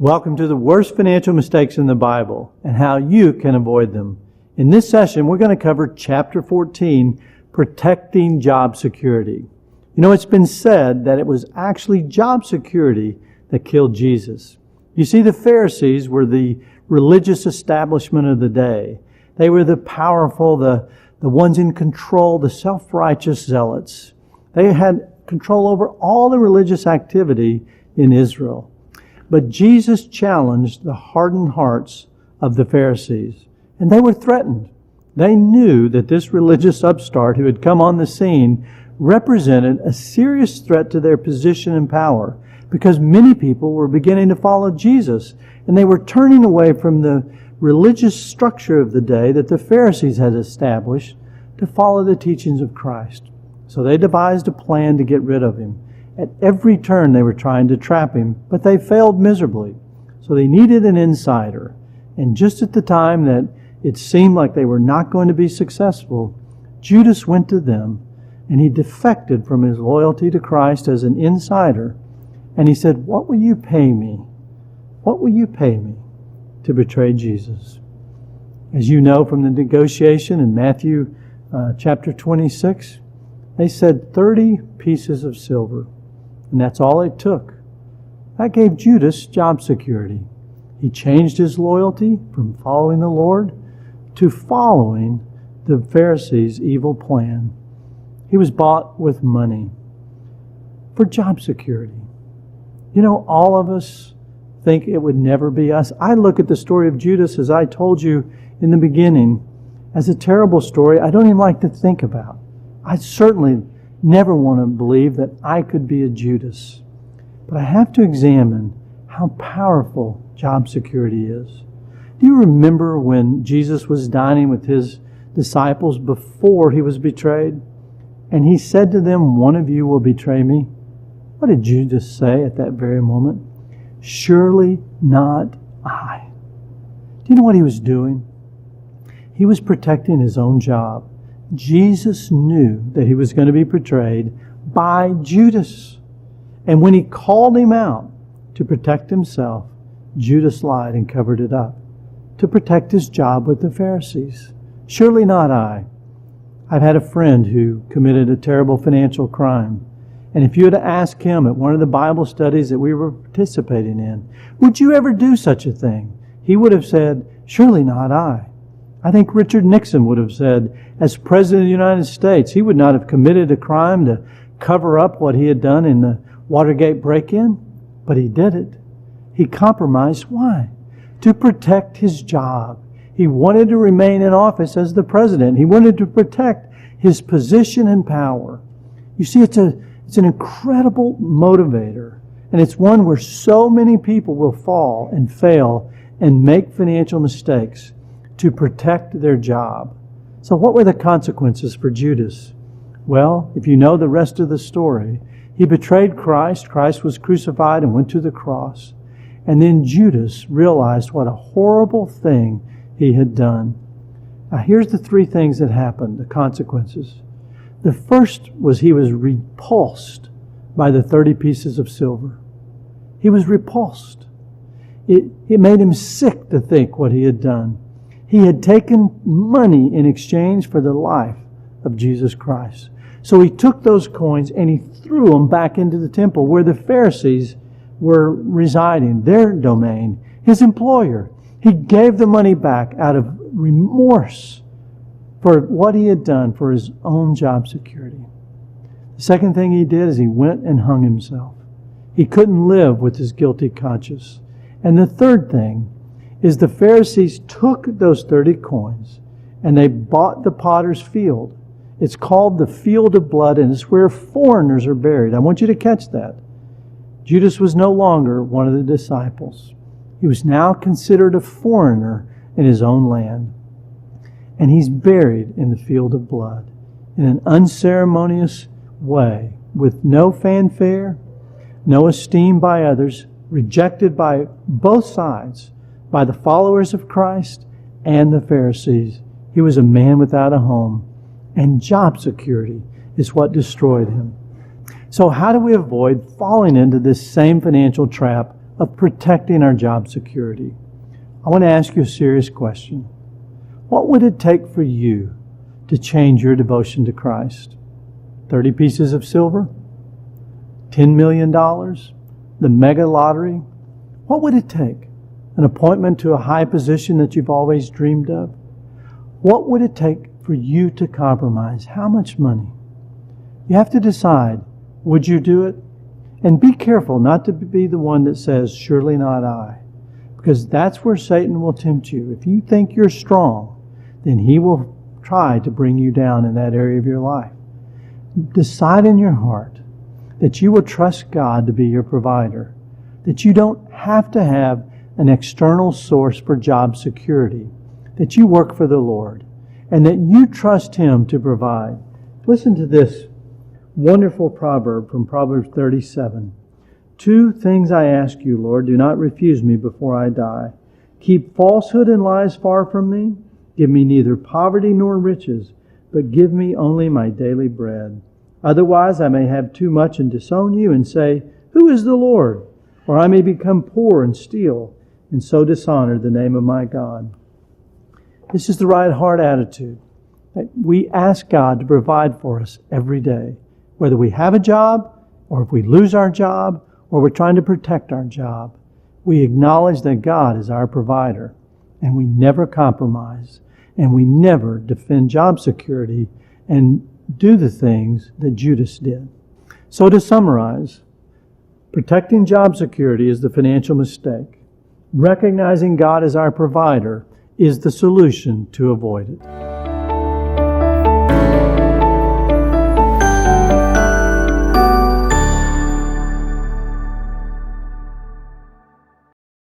Welcome to the worst financial mistakes in the Bible and how you can avoid them. In this session, we're going to cover chapter 14, Protecting Job Security. You know, it's been said that it was actually job security that killed Jesus. You see, the Pharisees were the religious establishment of the day. They were the powerful, the ones in control, the self-righteous zealots. They had control over all the religious activity in Israel. But Jesus challenged the hardened hearts of the Pharisees, and they were threatened. They knew that this religious upstart who had come on the scene represented a serious threat to their position and power, because many people were beginning to follow Jesus, and they were turning away from the religious structure of the day that the Pharisees had established to follow the teachings of Christ. So they devised a plan to get rid of him. At every turn they were trying to trap him, but they failed miserably. So they needed an insider. And just at the time that it seemed like they were not going to be successful, Judas went to them and he defected from his loyalty to Christ as an insider. And he said, "What will you pay me? What will you pay me to betray Jesus?" As you know from the negotiation in Matthew chapter 26, they said 30 pieces of silver. And that's all it took. That gave Judas job security. He changed his loyalty from following the Lord to following the Pharisees' evil plan. He was bought with money for job security. You know, all of us think it would never be us. I look at the story of Judas, as I told you in the beginning, as a terrible story I don't even like to think about. I certainly never want to believe that I could be a Judas. But I have to examine how powerful job security is. Do you remember when Jesus was dining with his disciples before he was betrayed? And he said to them, "One of you will betray me." What did Judas say at that very moment? "Surely not I." Do you know what he was doing? He was protecting his own job. Jesus knew that he was going to be betrayed by Judas. And when he called him out to protect himself, Judas lied and covered it up to protect his job with the Pharisees. Surely not I. I've had a friend who committed a terrible financial crime. And if you had asked him at one of the Bible studies that we were participating in, "Would you ever do such a thing?" he would have said, "Surely not I." I think Richard Nixon would have said, as President of the United States, he would not have committed a crime to cover up what he had done in the Watergate break-in, but he did it. He compromised. Why? To protect his job. He wanted to remain in office as the president. He wanted to protect his position and power. You see, it's an incredible motivator, and it's one where so many people will fall and fail and make financial mistakes to protect their job. So what were the consequences for Judas? Well, if you know the rest of the story, he betrayed Christ. Christ was crucified and went to the cross. And then Judas realized what a horrible thing he had done. Now here's the three things that happened, the consequences. The first was he was repulsed by the 30 pieces of silver. He was repulsed. It made him sick to think what he had done. He had taken money in exchange for the life of Jesus Christ. So he took those coins and he threw them back into the temple where the Pharisees were residing, their domain, his employer. He gave the money back out of remorse for what he had done for his own job security. The second thing he did is he went and hung himself. He couldn't live with his guilty conscience. And the third thing is the Pharisees took those 30 coins and they bought the potter's field. It's called the field of blood, and it's where foreigners are buried. I want you to catch that. Judas was no longer one of the disciples. He was now considered a foreigner in his own land. And he's buried in the field of blood in an unceremonious way, with no fanfare, no esteem by others, rejected by both sides, by the followers of Christ and the Pharisees. He was a man without a home, and job security is what destroyed him. So how do we avoid falling into this same financial trap of protecting our job security, I want to ask you a serious question. What would it take for you to change your devotion to Christ? 30 pieces of silver? $10 million? The mega lottery? What would it take? An appointment to a high position that you've always dreamed of? What would it take for you to compromise? How much money? You have to decide, would you do it? And be careful not to be the one that says, surely not I. Because that's where Satan will tempt you. If you think you're strong, then he will try to bring you down in that area of your life. Decide in your heart that you will trust God to be your provider. That you don't have to have an external source for job security. That you work for the Lord. And that you trust Him to provide. Listen to this wonderful proverb from Proverbs 37. 2 things I ask you, Lord, do not refuse me before I die. Keep falsehood and lies far from me. Give me neither poverty nor riches, but give me only my daily bread. Otherwise I may have too much and disown you and say, who is the Lord? Or I may become poor and steal, and so dishonor the name of my God. This is the right heart attitude. That we ask God to provide for us every day. Whether we have a job, or if we lose our job, or we're trying to protect our job, we acknowledge that God is our provider, and we never compromise, and we never defend job security and do the things that Judas did. So to summarize, protecting job security is the financial mistake. Recognizing God as our provider is the solution to avoid it.